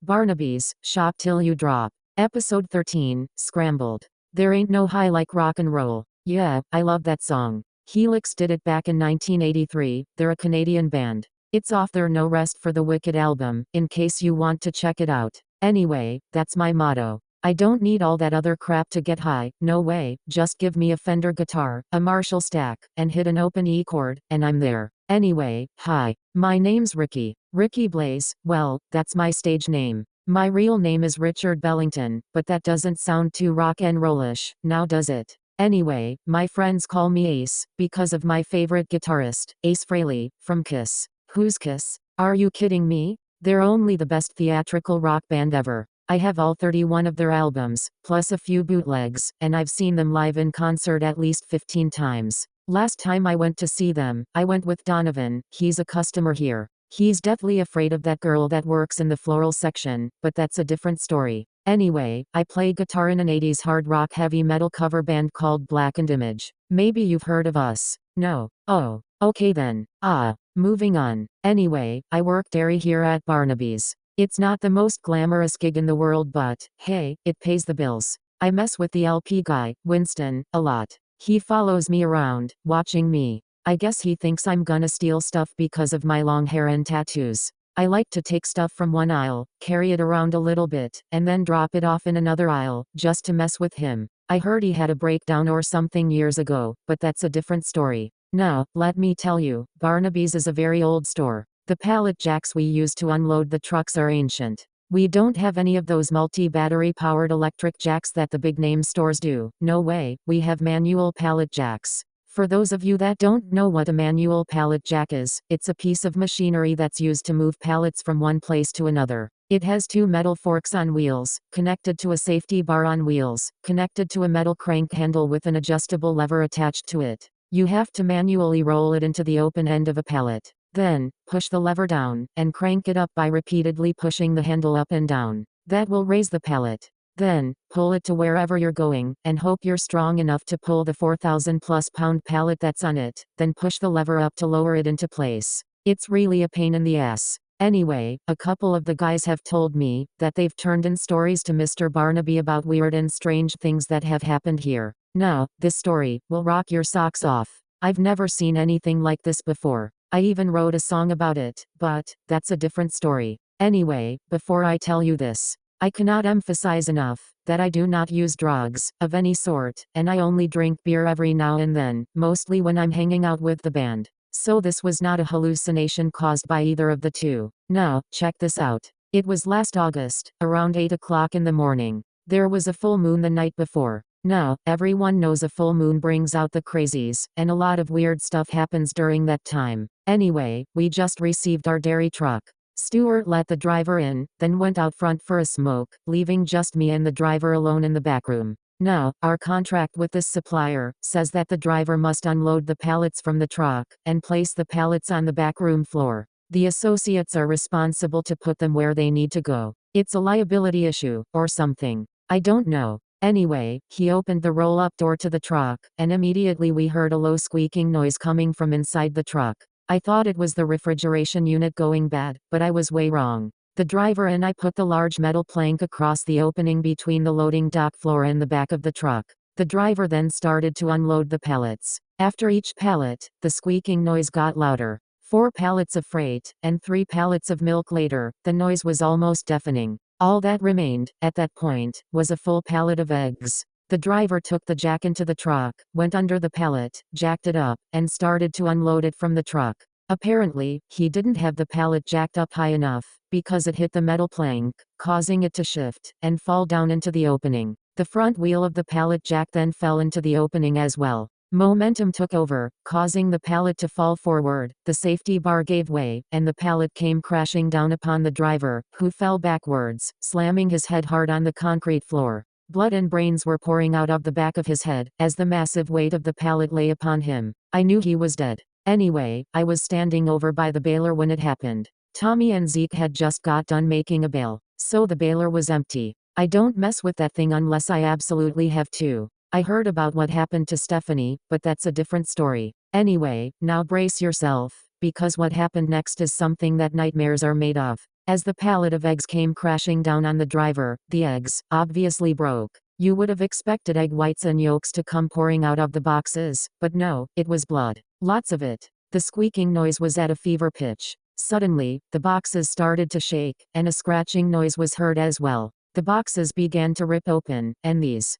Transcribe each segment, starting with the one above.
Barnaby's, Shock Till You Drop. Episode 13, Scrambled. There ain't no high like rock and roll. Yeah, I love that song. Helix did it back in 1983, they're a Canadian band. It's off their No Rest for the Wicked album, in case you want to check it out. Anyway, that's my motto. I don't need all that other crap to get high, no way, just give me a Fender guitar, a Marshall stack, and hit an open E chord, and I'm there. Anyway, hi. My name's Ricky. Ricky Blaze, well, that's my stage name. My real name is Richard Bellington, but that doesn't sound too rock and rollish, now does it? Anyway, my friends call me Ace, because of my favorite guitarist, Ace Frehley, from Kiss. Who's Kiss? Are you kidding me? They're only the best theatrical rock band ever. I have all 31 of their albums, plus a few bootlegs, and I've seen them live in concert at least 15 times. Last time I went to see them, I went with Donovan, he's a customer here. He's deathly afraid of that girl that works in the floral section, but that's a different story. Anyway, I play guitar in an 80s hard rock heavy metal cover band called Blackened Image. Maybe you've heard of us. No. Oh. Okay then. Moving on. Anyway, I work dairy here at Barnaby's. It's not the most glamorous gig in the world, but, hey, it pays the bills. I mess with the LP guy, Winston, a lot. He follows me around, watching me. I guess he thinks I'm gonna steal stuff because of my long hair and tattoos. I like to take stuff from one aisle, carry it around a little bit, and then drop it off in another aisle, just to mess with him. I heard he had a breakdown or something years ago, but that's a different story. Now, let me tell you, Barnaby's is a very old store. The pallet jacks we use to unload the trucks are ancient. We don't have any of those multi-battery powered electric jacks that the big name stores do. No way, we have manual pallet jacks. For those of you that don't know what a manual pallet jack is, it's a piece of machinery that's used to move pallets from one place to another. It has two metal forks on wheels, connected to a safety bar on wheels, connected to a metal crank handle with an adjustable lever attached to it. You have to manually roll it into the open end of a pallet. Then, push the lever down, and crank it up by repeatedly pushing the handle up and down. That will raise the pallet. Then, pull it to wherever you're going, and hope you're strong enough to pull the 4,000+ pound pallet that's on it, then push the lever up to lower it into place. It's really a pain in the ass. Anyway, a couple of the guys have told me that they've turned in stories to Mr. Barnaby about weird and strange things that have happened here. Now, this story will rock your socks off. I've never seen anything like this before. I even wrote a song about it, but that's a different story. Anyway, before I tell you this, I cannot emphasize enough that I do not use drugs of any sort, and I only drink beer every now and then, mostly when I'm hanging out with the band. So this was not a hallucination caused by either of the two. Now, check this out. It was last August, around 8 o'clock in the morning. There was a full moon the night before. Now, everyone knows a full moon brings out the crazies, and a lot of weird stuff happens during that time. Anyway, we just received our dairy truck. Stuart let the driver in, then went out front for a smoke, leaving just me and the driver alone in the back room. Now, our contract with this supplier says that the driver must unload the pallets from the truck and place the pallets on the back room floor. The associates are responsible to put them where they need to go. It's a liability issue, or something. I don't know. Anyway, he opened the roll-up door to the truck, and immediately we heard a low squeaking noise coming from inside the truck. I thought it was the refrigeration unit going bad, but I was way wrong. The driver and I put the large metal plank across the opening between the loading dock floor and the back of the truck. The driver then started to unload the pallets. After each pallet, the squeaking noise got louder. 4 pallets of freight, and 3 pallets of milk later, the noise was almost deafening. All that remained, at that point, was a full pallet of eggs. The driver took the jack into the truck, went under the pallet, jacked it up, and started to unload it from the truck. Apparently, he didn't have the pallet jacked up high enough, because it hit the metal plank, causing it to shift, and fall down into the opening. The front wheel of the pallet jack then fell into the opening as well. Momentum took over, causing the pallet to fall forward, the safety bar gave way, and the pallet came crashing down upon the driver, who fell backwards, slamming his head hard on the concrete floor. Blood and brains were pouring out of the back of his head, as the massive weight of the pallet lay upon him. I knew he was dead. Anyway, I was standing over by the baler when it happened. Tommy and Zeke had just got done making a bale, so the baler was empty. I don't mess with that thing unless I absolutely have to. I heard about what happened to Stephanie, but that's a different story. Anyway, now brace yourself, because what happened next is something that nightmares are made of. As the pallet of eggs came crashing down on the driver, the eggs, obviously broke. You would have expected egg whites and yolks to come pouring out of the boxes, but no, it was blood. Lots of it. The squeaking noise was at a fever pitch. Suddenly, the boxes started to shake, and a scratching noise was heard as well. The boxes began to rip open, and these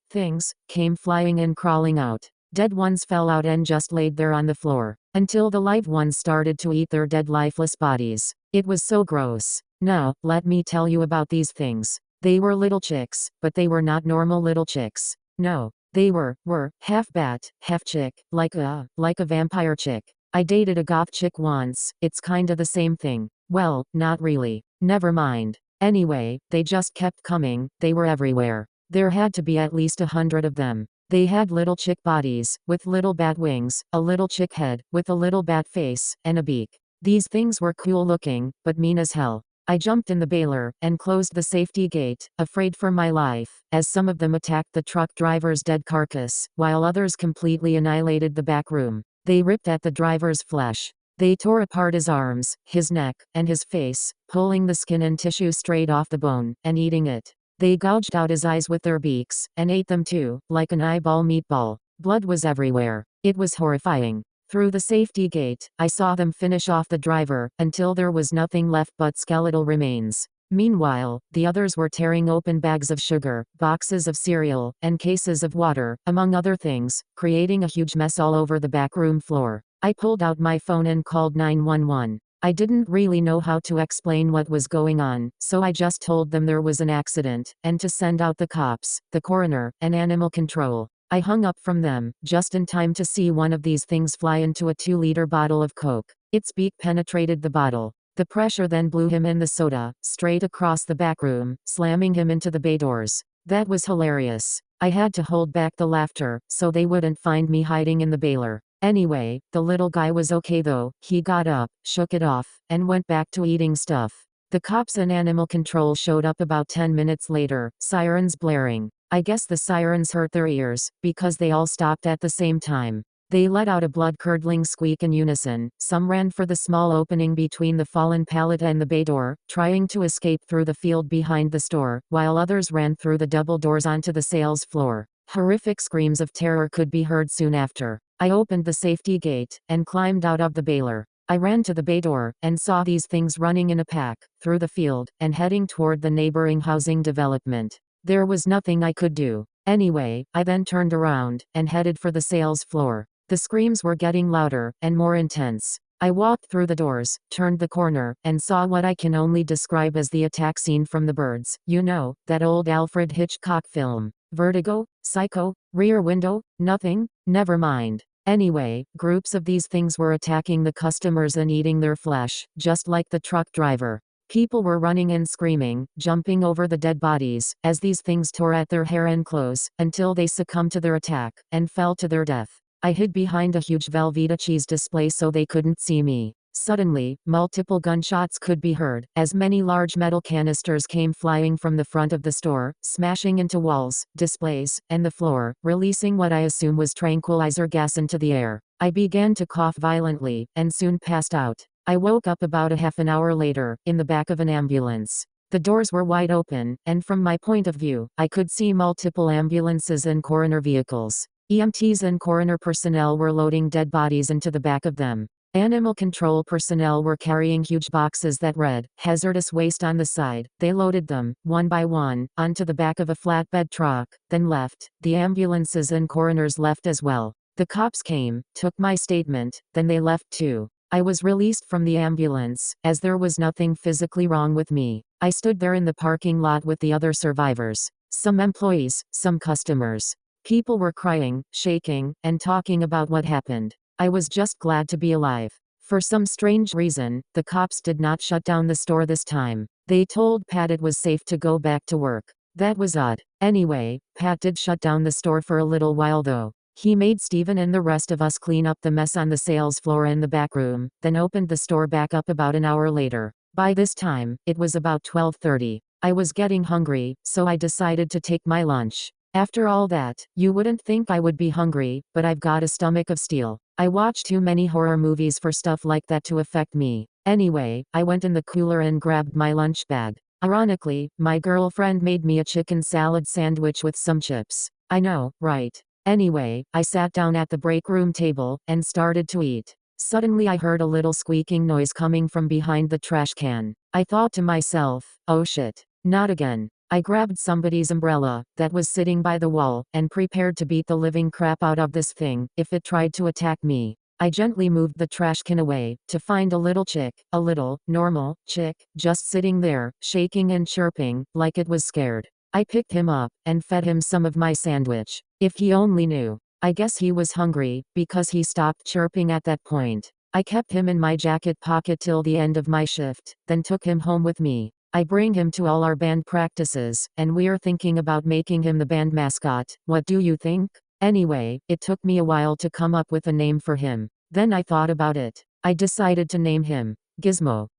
things came flying and crawling out. Dead ones fell out and just laid there on the floor, until the live ones started to eat their dead lifeless bodies. It was so gross. Now, let me tell you about these things. They were little chicks, but they were not normal little chicks. No, they were half bat, half chick, like a vampire chick. I dated a goth chick once. It's kinda the same thing. Well, not really. Never mind. Anyway, they just kept coming. They were everywhere. There had to be at least 100 of them. They had little chick bodies, with little bat wings, a little chick head, with a little bat face, and a beak. These things were cool looking, but mean as hell. I jumped in the baler, and closed the safety gate, afraid for my life, as some of them attacked the truck driver's dead carcass, while others completely annihilated the back room. They ripped at the driver's flesh. They tore apart his arms, his neck, and his face, pulling the skin and tissue straight off the bone, and eating it. They gouged out his eyes with their beaks, and ate them too, like an eyeball meatball. Blood was everywhere. It was horrifying. Through the safety gate, I saw them finish off the driver, until there was nothing left but skeletal remains. Meanwhile, the others were tearing open bags of sugar, boxes of cereal, and cases of water, among other things, creating a huge mess all over the back room floor. I pulled out my phone and called 911. I didn't really know how to explain what was going on, so I just told them there was an accident, and to send out the cops, the coroner, and animal control. I hung up from them, just in time to see one of these things fly into a 2-liter bottle of Coke. Its beak penetrated the bottle. The pressure then blew him and the soda, straight across the back room, slamming him into the bay doors. That was hilarious. I had to hold back the laughter, so they wouldn't find me hiding in the baler. Anyway, the little guy was okay though. He got up, shook it off, and went back to eating stuff. The cops and animal control showed up about 10 minutes later, sirens blaring. I guess the sirens hurt their ears, because they all stopped at the same time. They let out a blood-curdling squeak in unison. Some ran for the small opening between the fallen pallet and the bay door, trying to escape through the field behind the store, while others ran through the double doors onto the sales floor. Horrific screams of terror could be heard soon after. I opened the safety gate, and climbed out of the baler. I ran to the bay door, and saw these things running in a pack, through the field, and heading toward the neighboring housing development. There was nothing I could do. Anyway, I then turned around, and headed for the sales floor. The screams were getting louder, and more intense. I walked through the doors, turned the corner, and saw what I can only describe as the attack scene from The Birds. You know, that old Alfred Hitchcock film. Vertigo? Psycho? Rear Window? Nothing? Never mind. Anyway, groups of these things were attacking the customers and eating their flesh, just like the truck driver. People were running and screaming, jumping over the dead bodies, as these things tore at their hair and clothes, until they succumbed to their attack, and fell to their death. I hid behind a huge Velveeta cheese display so they couldn't see me. Suddenly, multiple gunshots could be heard, as many large metal canisters came flying from the front of the store, smashing into walls, displays, and the floor, releasing what I assume was tranquilizer gas into the air. I began to cough violently, and soon passed out. I woke up about a half an hour later, in the back of an ambulance. The doors were wide open, and from my point of view, I could see multiple ambulances and coroner vehicles. EMTs and coroner personnel were loading dead bodies into the back of them. Animal control personnel were carrying huge boxes that read, "hazardous waste" on the side. They loaded them, one by one, onto the back of a flatbed truck, then left. The ambulances and coroners left as well. The cops came, took my statement, then they left too. I was released from the ambulance, as there was nothing physically wrong with me. I stood there in the parking lot with the other survivors. Some employees, some customers. People were crying, shaking, and talking about what happened. I was just glad to be alive. For some strange reason, the cops did not shut down the store this time. They told Pat it was safe to go back to work. That was odd. Anyway, Pat did shut down the store for a little while though. He made Steven and the rest of us clean up the mess on the sales floor and the back room, then opened the store back up about an hour later. By this time, it was about 12:30. I was getting hungry, so I decided to take my lunch. After all that, you wouldn't think I would be hungry, but I've got a stomach of steel. I watch too many horror movies for stuff like that to affect me. Anyway, I went in the cooler and grabbed my lunch bag. Ironically, my girlfriend made me a chicken salad sandwich with some chips. I know, right? Anyway, I sat down at the break room table and started to eat. Suddenly I heard a little squeaking noise coming from behind the trash can. I thought to myself, oh shit, not again. I grabbed somebody's umbrella that was sitting by the wall and prepared to beat the living crap out of this thing if it tried to attack me. I gently moved the trash can away to find a little chick, a little, normal, chick, just sitting there, shaking and chirping, like it was scared. I picked him up and fed him some of my sandwich. If he only knew. I guess he was hungry, because he stopped chirping at that point. I kept him in my jacket pocket till the end of my shift, then took him home with me. I bring him to all our band practices, and we're thinking about making him the band mascot. What do you think? Anyway, it took me a while to come up with a name for him. Then I thought about it. I decided to name him Gizmo.